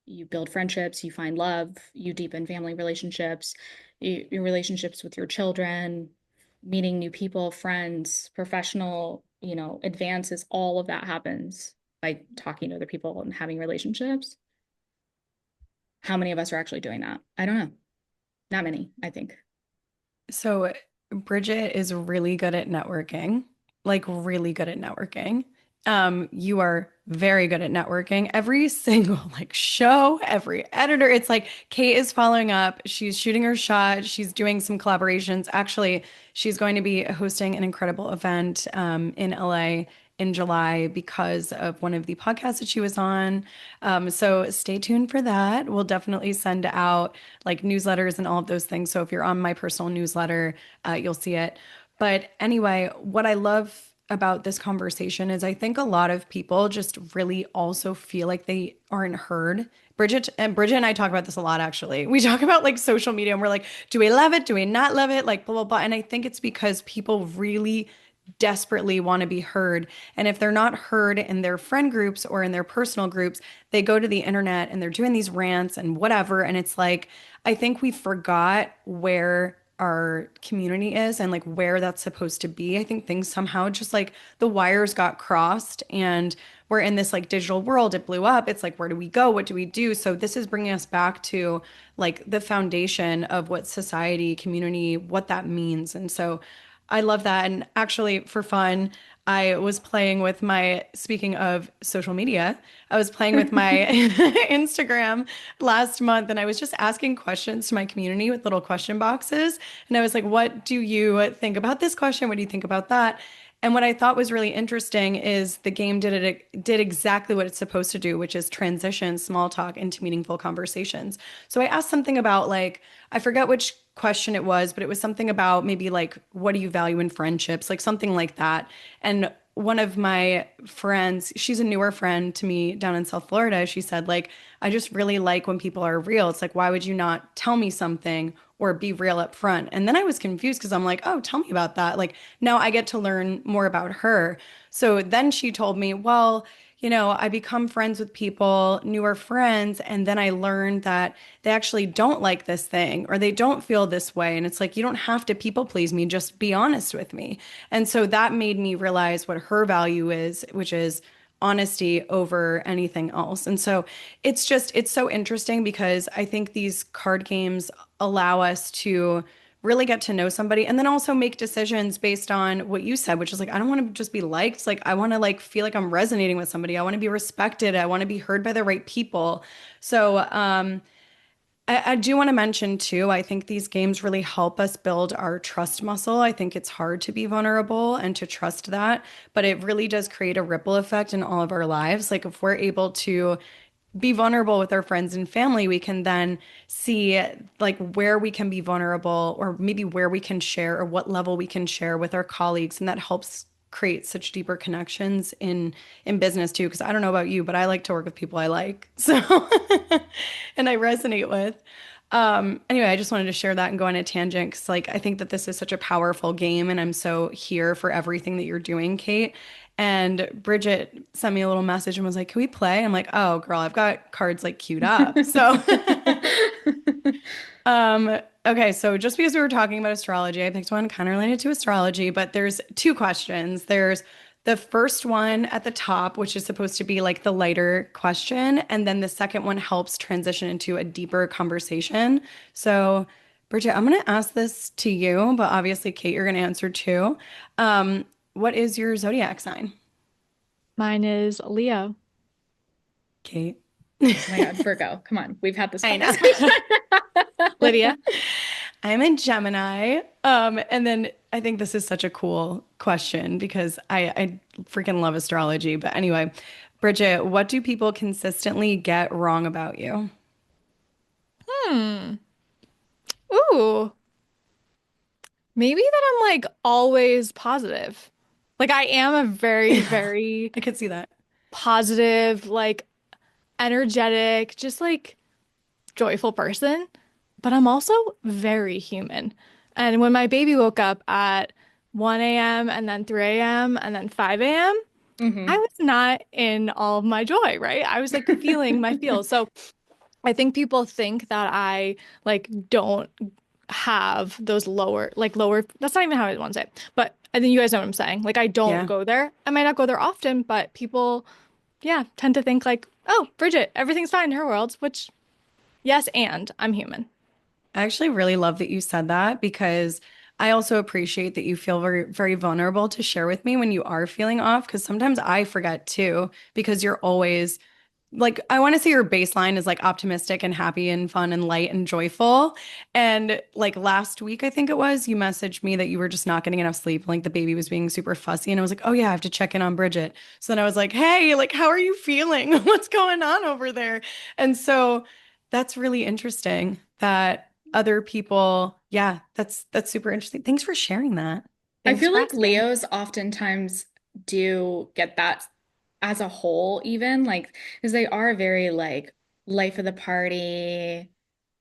you build friendships, you find love, you deepen family relationships, your relationships with your children, meeting new people, friends, professional, advances, all of that happens by talking to other people and having relationships. How many of us are actually doing that? I don't know. Not many, I think. So Bridget is really good at networking, like really good at networking. You are very good at networking. Every single like show, every editor, it's like Kate is following up. She's shooting her shot. She's doing some collaborations. Actually, she's going to be hosting an incredible event in LA in July because of one of the podcasts that she was on. So stay tuned for that. We'll definitely send out like newsletters and all of those things. So if you're on my personal newsletter, you'll see it. But anyway, what I love about this conversation is I think a lot of people just really also feel like they aren't heard. Bridget and I talk about this a lot actually. We talk about like social media and we're like, do we love it? Do we not love it? Like blah blah blah. And I think it's because people really desperately want to be heard. And if they're not heard in their friend groups or in their personal groups, they go to the internet and they're doing these rants and whatever. And it's like, I think we forgot where our community is and like where that's supposed to be. I think things somehow just like the wires got crossed and we're in this like digital world. It blew up. It's like, where do we go? What do we do? So this is bringing us back to like the foundation of what society, community, what that means. And so I love that. And actually, for fun, I was playing with speaking of social media, I was playing with my Instagram last month and I was just asking questions to my community with little question boxes. And I was like, what do you think about this question? What do you think about that? And what I thought was really interesting is the game did exactly what it's supposed to do, which is transition small talk into meaningful conversations. So I asked something about like, I forget which question it was, but it was something about maybe like, what do you value in friendships? Like something like that. And one of my friends, she's a newer friend to me down in South Florida. She said, like, I just really like when people are real. It's like, why would you not tell me something or be real up front? And then I was confused because I'm like, oh, tell me about that. Like, now I get to learn more about her. So then she told me, well, I become friends with people, newer friends, and then I learned that they actually don't like this thing or they don't feel this way. And it's like, you don't have to people please me, just be honest with me. And so that made me realize what her value is, which is honesty over anything else. And so it's so interesting because I think these card games allow us to really get to know somebody and then also make decisions based on what you said, which is like, I don't want to just be liked. Like, I want to like feel like I'm resonating with somebody. I want to be respected. I want to be heard by the right people. So, I do want to mention too, I think these games really help us build our trust muscle. I think it's hard to be vulnerable and to trust that, but it really does create a ripple effect in all of our lives. Like if we're able to be vulnerable with our friends and family, we can then see like where we can be vulnerable or maybe where we can share or what level we can share with our colleagues. And that helps create such deeper connections in business too. Because I don't know about you, but I like to work with people I like. So and I resonate with. Anyway, I just wanted to share that and go on a tangent because like I think that this is such a powerful game and I'm so here for everything that you're doing, Kate. And Bridget sent me a little message and was like, "Can we play?" I'm like, "Oh, girl, I've got cards like queued up." So, okay, so just because we were talking about astrology, I picked one kind of related to astrology, but there's two questions. There's the first one at the top, which is supposed to be like the lighter question, and then the second one helps transition into a deeper conversation. So, Bridget, I'm going to ask this to you, but obviously, Kate, you're going to answer too. What is your zodiac sign, Mine is Leo. Kate? Oh my God, Virgo, come on. We've had this I know. conversation. Lydia. I'm a Gemini. And then I think this is such a cool question because I freaking love astrology. But anyway, Bridget, what do people consistently get wrong about you? Hmm. Ooh. Maybe that I'm like always positive. Like I am a very, Yeah, very I could see that. positive, like energetic, just like joyful person, but I'm also very human. And when my baby woke up at 1 a.m. and then 3 a.m. and then 5 a.m., I hmm was not in all of my joy, right? I was like feeling my feels. So I think people think that I like don't have those lower, that's not even how I want to say it, but I think you guys know what I'm saying. Like I don't Yeah. go there. I might not go there often, but people, yeah, tend to think like, oh, Bridget, everything's fine in her world, which yes, and I'm human. I actually really love that you said that because I also appreciate that you feel very, very vulnerable to share with me when you are feeling off. Because sometimes I forget too, because you're always like, I want to say your baseline is like optimistic and happy and fun and light and joyful. And like last week, I think it was, you messaged me that you were just not getting enough sleep. Like the baby was being super fussy. And I was like, oh yeah, I have to check in on Bridget. So then I was like, hey, like, how are you feeling? What's going on over there? And so that's really interesting that other people, yeah, that's super interesting. Thanks for sharing that. I Thanks feel for like asking. Leos oftentimes do get that as a whole, even like because they are very like life of the party,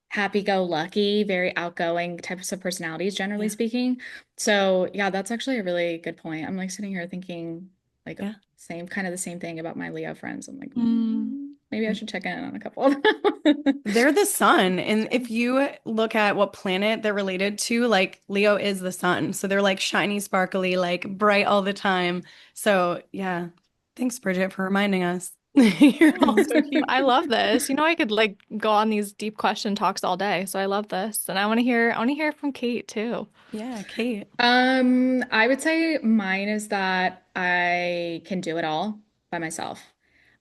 happy-go-lucky, very outgoing types of personalities, generally Yeah, speaking. So yeah, that's actually a really good point. I'm like sitting here thinking like yeah. same kind of the same thing about my Leo friends. I'm like, Mm. maybe I should check in on a couple of them. They're the sun. And if you look at what planet they're related to, like Leo is the sun. So they're like shiny, sparkly, like bright all the time. So yeah. Thanks, Bridget, for reminding us. You're also I human. love this. You know, I could like go on these deep question talks all day. So I love this. And I want to hear from Kate too. Yeah, Kate. I would say mine is that I can do it all by myself.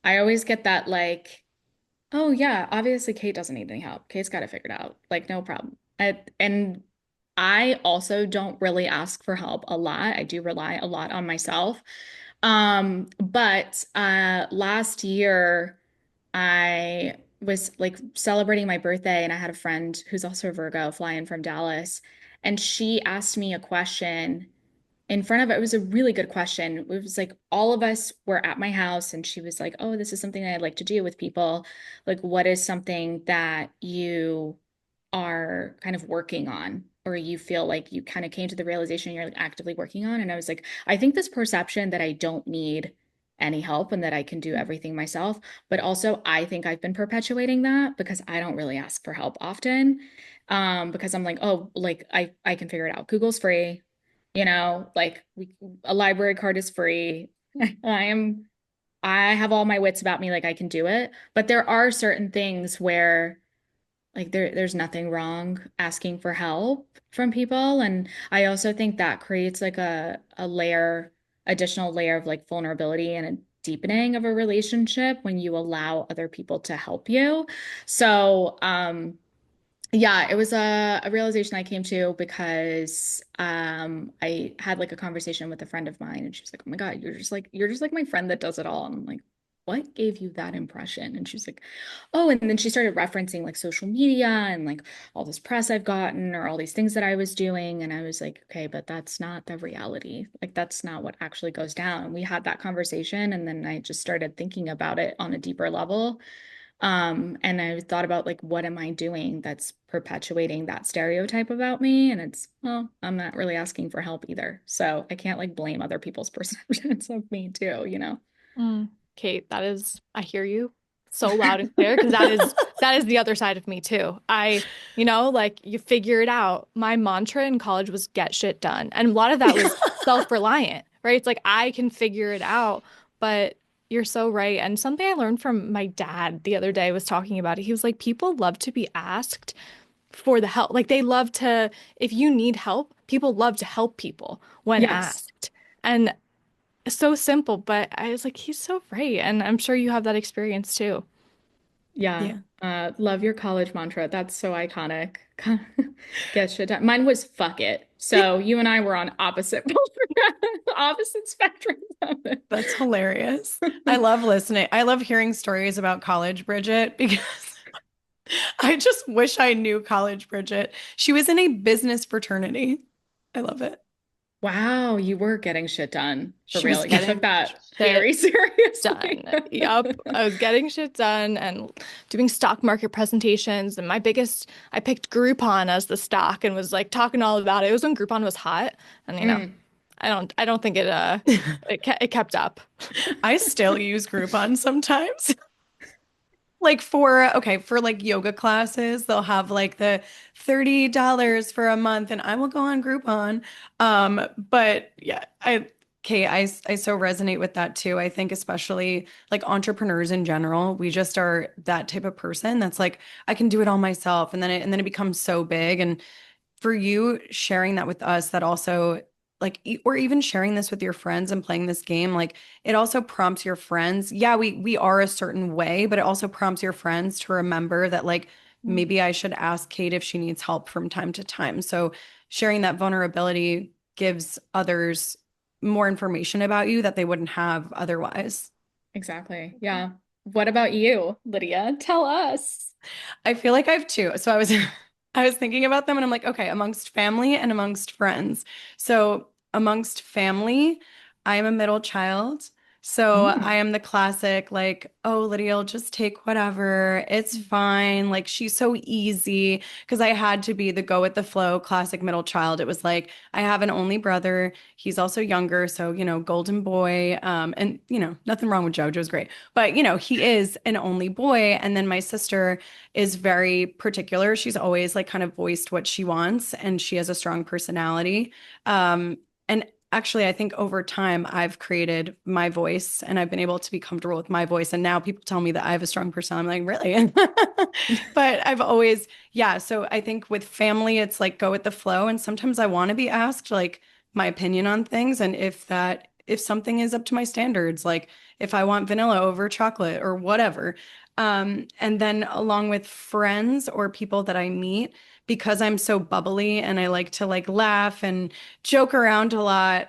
I always get that like, oh yeah, obviously Kate doesn't need any help. Kate's got it figured out. Like no problem. And I also don't really ask for help a lot. I do rely a lot on myself. But last year I was like celebrating my birthday and I had a friend who's also a Virgo fly in from Dallas and she asked me a question in front of it. It was a really good question. It was like all of us were at my house and she was like, "Oh, this is something I'd like to do with people. Like, what is something that you are kind of working on or you feel like you kind of came to the realization you're like actively working on?" And I was like, I think this perception that I don't need any help and that I can do everything myself, but also I think I've been perpetuating that because I don't really ask for help often. Because I'm like, oh, like I can figure it out. Google's free, like a library card is free. I am I have all my wits about me, like I can do it. But there are certain things where like there's nothing wrong asking for help from people. And I also think that creates like additional layer of like vulnerability and a deepening of a relationship when you allow other people to help you. So, yeah, it was a realization I came to because I had like a conversation with a friend of mine and she was like, "Oh my God, you're just like my friend that does it all." And I'm like, "What gave you that impression?" And she's like, "Oh," and then she started referencing like social media and like all this press I've gotten or all these things that I was doing. And I was like, "Okay, but that's not the reality. Like that's not what actually goes down." And we had that conversation and then I just started thinking about it on a deeper level. And I thought about like, what am I doing that's perpetuating that stereotype about me? And it's, well, I'm not really asking for help either. So I can't like blame other people's perceptions of me too, you know? Kate, that is, I hear you so loud and clear because that is the other side of me too. Like you figure it out. My mantra in college was get shit done. And a lot of that was self-reliant, right? It's like I can figure it out, but you're so right. And something I learned from my dad the other day was talking about it. He was like, people love to be asked for the help. Like they love to, if you need help, people love to help people when Yes. asked. And so simple, but I was like, he's so right. And I'm sure you have that experience too. Yeah. Yeah. Love your college mantra. That's so iconic. Get shit done. Mine was fuck it. So you and I were on opposite opposite spectrums of That's hilarious. I it. love listening. I love hearing stories about college, Bridget, because I just wish I knew college, Bridget. She was in a business fraternity. I love it. Wow, you were getting shit done for I She was real. was You took getting that shit very seriously. done. Yup. I was getting shit done and doing stock market presentations. And I picked Groupon as the stock and was like talking all about it. It was when Groupon was hot. And Mm. I don't think it kept up. I still use Groupon sometimes. For like yoga classes, they'll have like the $30 for a month and I will go on Groupon. But yeah, I so resonate with that too. I think especially like entrepreneurs in general, we just are that type of person that's like, I can do it all myself. And then it becomes so big. And for you sharing that with us, that also or even sharing this with your friends and playing this game, like it also prompts your friends. Yeah, we are a certain way, but it also prompts your friends to remember that like maybe I should ask Kate if she needs help from time to time. So sharing that vulnerability gives others more information about you that they wouldn't have otherwise. Exactly. Yeah. What about you, Lydia? Tell us. I feel like I have two. So I was thinking about them and I'm like, okay, amongst family and amongst friends. So amongst family, I am a middle child. So I Mm. am the classic, like, oh, Lydia will just take whatever. It's fine. Like she's so easy. Because I had to be the go with the flow classic middle child. It was like, I have an only brother. He's also younger. So, golden boy. And, nothing wrong with Joe. Joe's great. But, he is an only boy. And then my sister is very particular. She's always like kind of voiced what she wants and she has a strong personality. And actually, I think over time I've created my voice and I've been able to be comfortable with my voice. And now people tell me that I have a strong personality. I'm like, really? But I've always, yeah. So I think with family, it's like go with the flow. And sometimes I want to be asked like my opinion on things. And if something is up to my standards, like if I want vanilla over chocolate or whatever, and then along with friends or people that I meet, because I'm so bubbly and I like to like laugh and joke around a lot,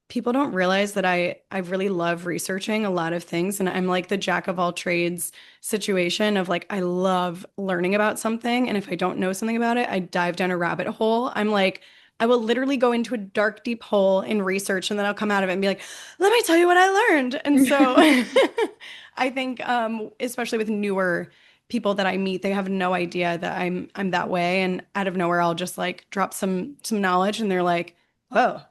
people don't realize that I really love researching a lot of things. And I'm like the jack of all trades situation of like, I love learning about something. And if I don't know something about it, I dive down a rabbit hole. I'm like, I will literally go into a dark, deep hole in research and then I'll come out of it and be like, let me tell you what I learned. And so I think especially with newer people that I meet, they have no idea that I'm that way. And out of nowhere, I'll just like drop some knowledge and they're like, "Whoa, wow,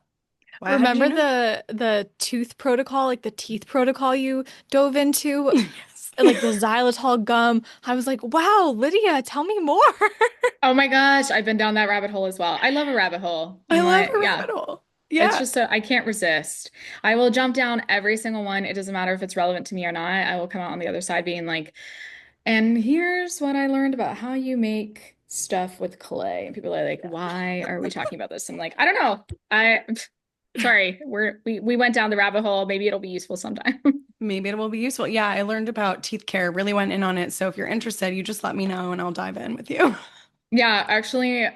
how did you Remember know?" the tooth protocol, like the teeth protocol you dove into, Yes. like the xylitol gum. I was like, wow, Lydia, tell me more. Oh my gosh, I've been down that rabbit hole as well. I love a rabbit hole. I I'm love like, a yeah, rabbit hole. it's Yeah. just I can't resist. I will jump down every single one. It doesn't matter if it's relevant to me or not. I will come out on the other side being like, and here's what I learned about how you make stuff with clay. And people are like, why are we talking about this? I'm like, I don't know. Sorry, we went down the rabbit hole. Maybe it'll be useful sometime. Maybe it will be useful. Yeah, I learned about teeth care, really went in on it. So if you're interested, you just let me know and I'll dive in with you. Yeah, actually,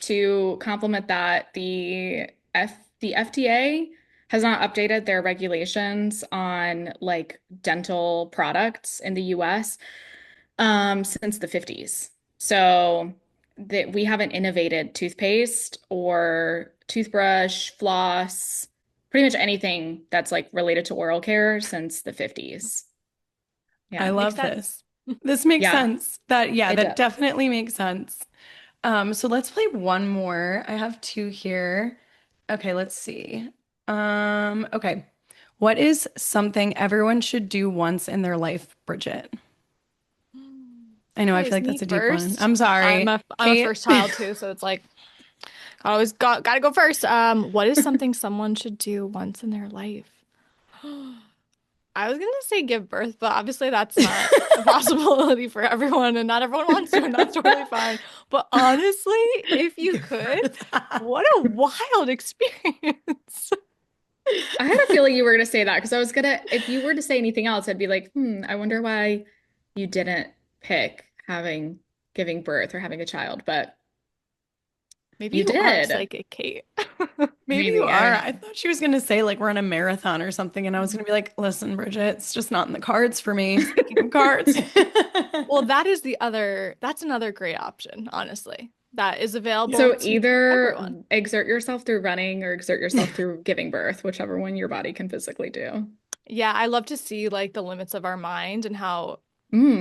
to complement that, the FDA has not updated their regulations on like dental products in the US since the 50s. So that we haven't innovated toothpaste or toothbrush, floss, pretty much anything that's like related to oral care since the 50s. I Yeah, Makes love sense. this. This makes Yeah, sense. That, yeah, it that does. definitely makes sense. So let's play one more. I have two here. Okay, let's see. Okay. What is something everyone should do once in their life, Bridget? I know, I Okay, feel is like that's me a deep one. first? I'm I'm sorry. a Kate? first child too, so it's like I always gotta go first. What is something someone should do once in their life? I was gonna say give birth, but obviously that's not a possibility for everyone, and not everyone wants to, and that's totally fine. But honestly, if you Give could, birth. what a wild experience. I had a feeling you were going to say that because I was going to, if you were to say anything else, I'd be like, I wonder why you didn't pick giving birth or having a child, but Maybe you you are did. psychic, Kate. Maybe you Maybe. are. I thought she was going to say like run a marathon or something. And I was going to be like, listen, Bridget, it's just not in the cards for me. Speaking of cards. Well, that's another great option, honestly. That is available So to either everyone. exert yourself through running or exert yourself through giving birth, whichever one your body can physically do. Yeah, I love to see like the limits of our mind and how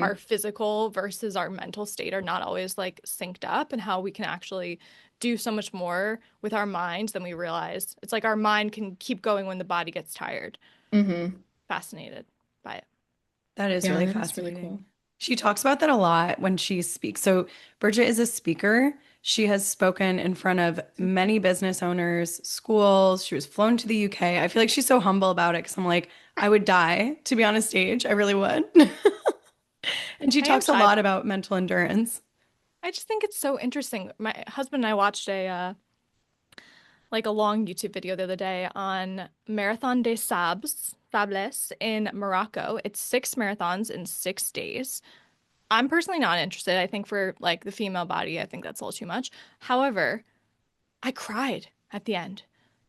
our Mm, physical versus our mental state are not always like synced up and how we can actually do so much more with our minds than we realize. It's like our mind can keep going when the body gets tired. hmm. Fascinated by it. That is Yeah, really that is really cool. fascinating. She talks about that a lot when she speaks. So, Bridget is a speaker. She has spoken in front of many business owners, schools. She was flown to the UK. I feel like she's so humble about it because I'm like, I would die to be on a stage. I really would. And she I am talks a side. lot about mental endurance. I just think it's so interesting. My husband and I watched a long YouTube video the other day on Marathon des Sables in Morocco. It's 6 marathons in 6 days. I'm personally not interested. I think for like the female body, I think that's a little too much. However, I cried at the end.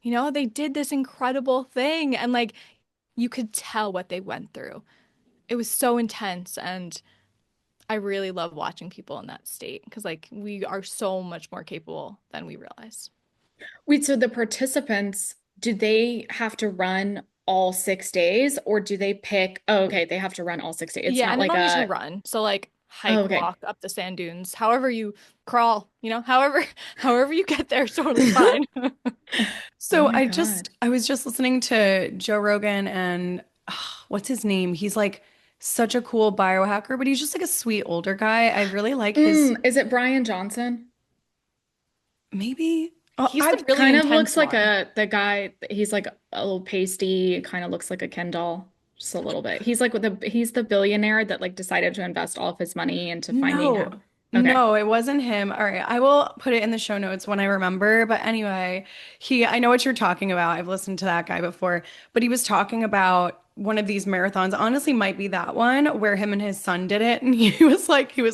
They did this incredible thing and like you could tell what they went through. It was so intense and I really love watching people in that state because like we are so much more capable than we realize. Wait, so the participants, do they have to run all 6 days or do they pick? Oh, okay, they have to run all 6 days. It's Yeah, not and as like long as you a, run, so like oh, hike, okay. walk up the sand dunes, however you crawl, however however you get there is totally fine. Oh So my God. I was just listening to Joe Rogan and what's his name? He's like such a cool biohacker, but he's just like a sweet older guy. I really like his Is it Brian Johnson? maybe. Oh, He's the I've really Kind of intense looks like one. the guy, he's like a little pasty, kind of looks like a Ken doll, just a little bit. He's the billionaire that like decided to invest all of his money into finding No, how. Okay. no, it wasn't him. All right, I will put it in the show notes when I remember. But anyway, I know what you're talking about. I've listened to that guy before, but he was talking about one of these marathons. Honestly, might be that one where him and his son did it. And he was like, I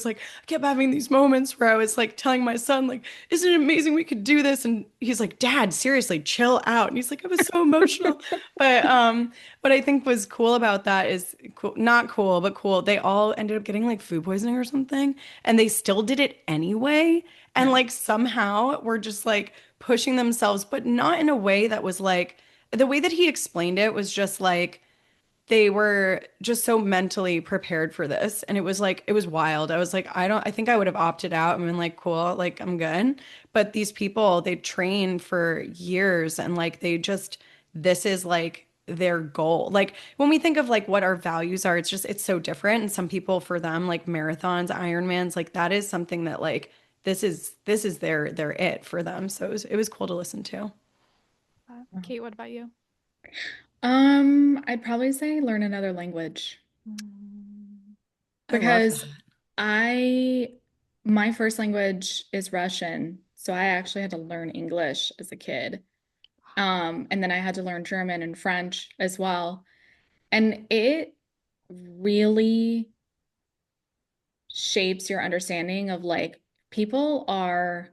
kept having these moments where I was like telling my son, like, isn't it amazing we could do this? And he's like, Dad, seriously, chill out. And he's like, I was so emotional. But what I think was cool about that is cool, not cool, but cool. They all ended up getting like food poisoning or something, and they still did it anyway. And Yeah. like somehow were just like pushing themselves, but not in a way that was like the way that he explained it was just like they were just so mentally prepared for this. And it was like, it was wild. I was like, I think I would have opted out and been like, cool, like I'm good. But these people, they train for years and like this is like their goal. Like when we think of like what our values are, it's so different. And some people for them, like marathons, Ironmans, like that is something that like, this is their it for them. So it was cool to listen to. Kate, what about you? I'd probably say learn another language Mm. I love that. because I my first language is Russian, so I actually had to learn English as a kid. And then I had to learn German and French as well. And it really shapes your understanding of like people are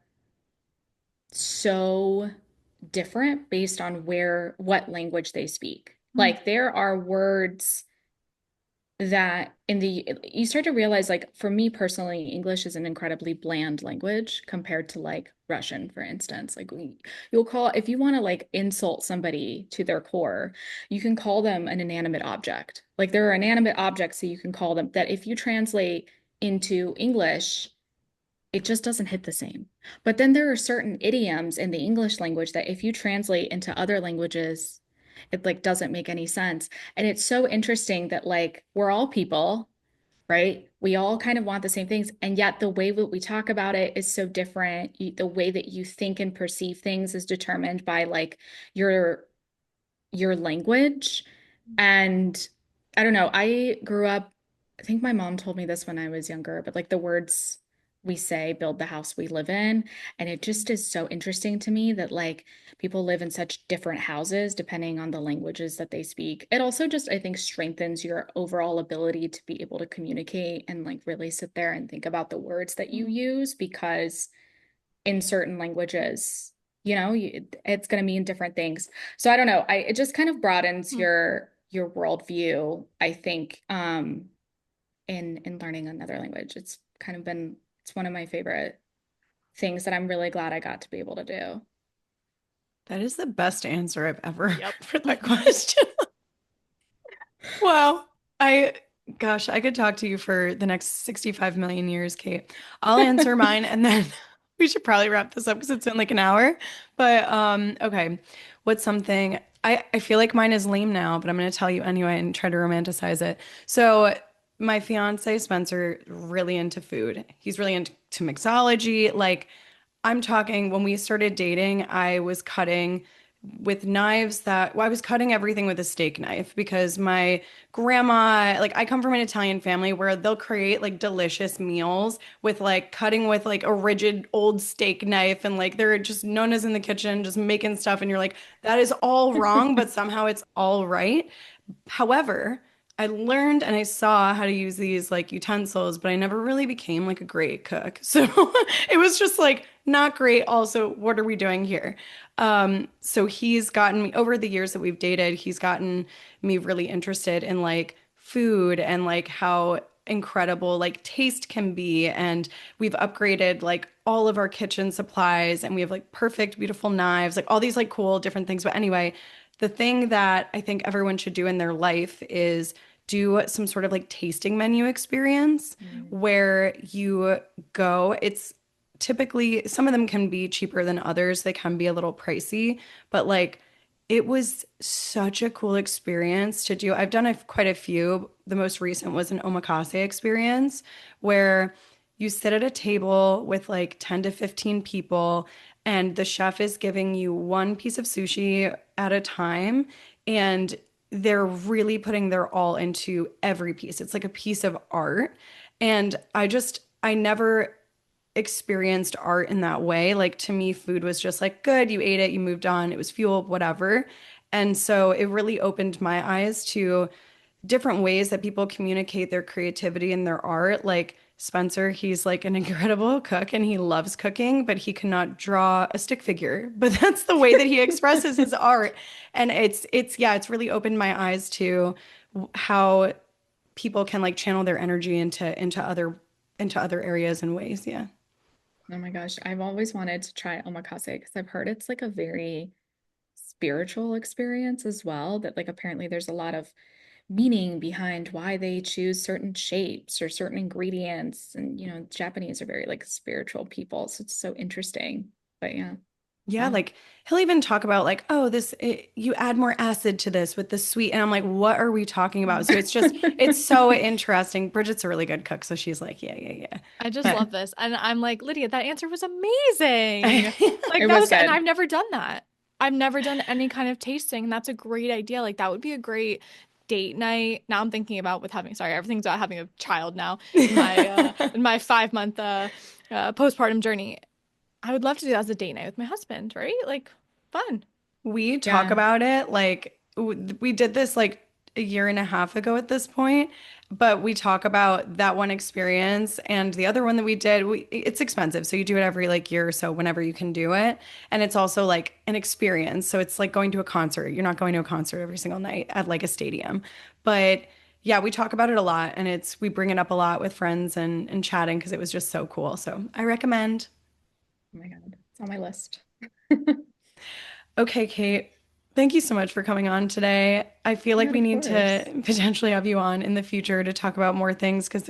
so different based on what language they speak. Mm. Like there are words that you start to realize, like, for me personally, English is an incredibly bland language compared to like Russian, for instance. Like you'll call, if you want to like insult somebody to their core, you can call them an inanimate object. Like there are inanimate objects that you can call them that if you translate into English, it just doesn't hit the same. But then there are certain idioms in the English language that if you translate into other languages, it like doesn't make any sense. And it's so interesting that like we're all people, right? We all kind of want the same things, and yet the way that we talk about it is so different. The way that you think and perceive things is determined by like your your language. And I don't know, I grew up, I think my mom told me this when I was younger, but like the words we say build the house we live in. And it just is so interesting to me that like people live in such different houses depending on the languages that they speak. It also just, I think, strengthens your overall ability to be able to communicate and like really sit there and think about the words that you use, because in certain languages, it's going to mean different things. So I don't know. It just kind of broadens Mm. your worldview, I think, in learning another language. It's one of my favorite things that I'm really glad I got to be able to do. That is the best answer I've ever heard Yep. for that question. Wow. I, gosh, I could talk to you for the next 65 million years, Kate. I'll answer mine and then we should probably wrap this up because it's been like an hour. But okay. What's something I feel like mine is lame now, but I'm gonna tell you anyway and try to romanticize it. So my fiance Spencer really into food. He's really into mixology. Like I'm talking when we started dating, I was cutting with knives that well, I was cutting everything with a steak knife because my grandma, like I come from an Italian family where they'll create like delicious meals with like cutting with like a rigid old steak knife and like they're just known as in the kitchen just making stuff and you're like that is all wrong, but somehow it's all right. However, I learned and I saw how to use these like utensils, but I never really became like a great cook. So it was just like not great. Also, what are we doing here? So he's gotten me over the years that we've dated, he's gotten me really interested in like food and like how incredible like taste can be. And we've upgraded like all of our kitchen supplies and we have like perfect, beautiful knives, like all these like cool different things. But anyway, the thing that I think everyone should do in their life is do some sort of like tasting menu experience Mm. where you go. It's typically some of them can be cheaper than others. They can be a little pricey, but like it was such a cool experience to do. I've done quite a few. The most recent was an omakase experience where you sit at a table with like 10 to 15 people and the chef is giving you one piece of sushi at a time and they're really putting their all into every piece. It's like a piece of art. And I never experienced art in that way. Like to me, food was just like good, you ate it, you moved on, it was fuel, whatever. And so it really opened my eyes to different ways that people communicate their creativity and their art. Like Spencer, he's like an incredible cook and he loves cooking, but he cannot draw a stick figure. But that's the way that he expresses his art. And yeah, it's really opened my eyes to how people can like channel their energy into other areas and ways. Yeah. Oh my gosh, I've always wanted to try omakase because I've heard it's like a very spiritual experience as well, that like apparently there's a lot of meaning behind why they choose certain shapes or certain ingredients. And Japanese are very like spiritual people, so it's so interesting. But yeah. Yeah, Wow. like he'll even talk about like, oh, you add more acid to this with the sweet, and I'm like, what are we talking about? So it's so interesting. Bridget's a really good cook, so she's like, yeah, yeah, yeah. I just But love this. And I'm like, Lydia, that answer was amazing. Like It that was was, and good. I've never done that. I've never done any kind of tasting. And that's a great idea. Like that would be a great date night. Now I'm thinking about with having, sorry, everything's about having a child now in my 5 month postpartum journey. I would love to do that as a date night with my husband, right? Like fun. we talk Yeah. about it like we did this like a year and a half ago at this point, but we talk about that one experience and the other one that we did. It's expensive, so you do it every like year or so whenever you can do it, and it's also like an experience. So it's like going to a concert. You're not going to a concert every single night at like a stadium, but yeah, we talk about it a lot and we bring it up a lot with friends and chatting because it was just so cool. So I recommend. Oh my God, it's on my list. Okay, Kate, thank you so much for coming on today. I feel like Yeah, we of need course. to potentially have you on in the future to talk about more things because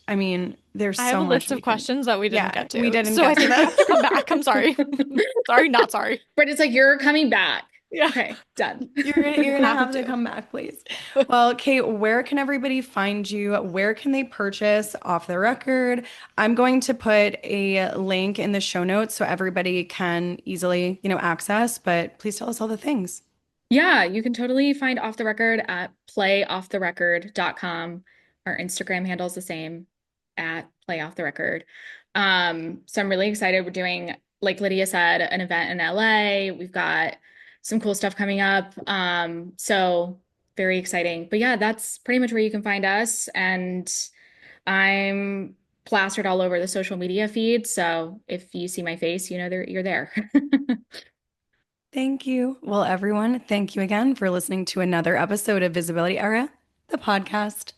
I mean, there's I have so a much list we of can, questions that we didn't yeah, get we to. didn't So I get to think you have to come back. I'm that. sorry. Sorry, not sorry. But it's like you're coming back. Yeah. Okay, done. You're gonna Happy have to to. come back, please. Well, Kate, where can everybody find you? Where can they purchase Off the Record? I'm going to put a link in the show notes so everybody can easily, access, but please tell us all the things. Yeah, you can totally find Off the Record at playofftherecord.com. Our Instagram handle is the same at playofftherecord. So I'm really excited. We're doing, like Lydia said, an event in LA. We've got some cool stuff coming up. So very exciting. But yeah, that's pretty much where you can find us. And I'm plastered all over the social media feed. So if you see my face, you know you're there. Thank you. Well, everyone, thank you again for listening to another episode of Visibility Era, the podcast.